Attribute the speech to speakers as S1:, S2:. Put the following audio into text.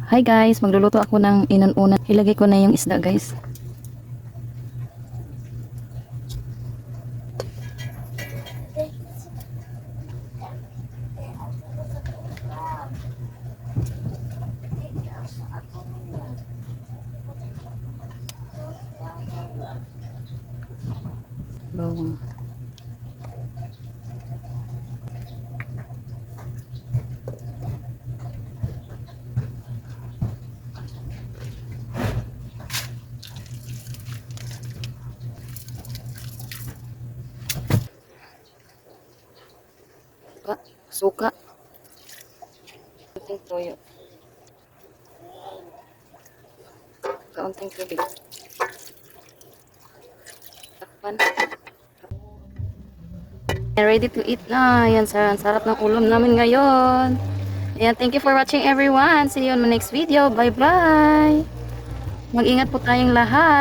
S1: Hi guys, magluluto ako ng inuunan. Ilagay ko na yung isda guys. Bawang. Suka. Kaunting toyo. Kaunting tubig. Takpan. Ready to eat na. Yan, ang sarap ng ulam namin ngayon. Ayan, thank you for watching everyone. See you on my next video. Bye-bye. Mag-ingat po tayong lahat.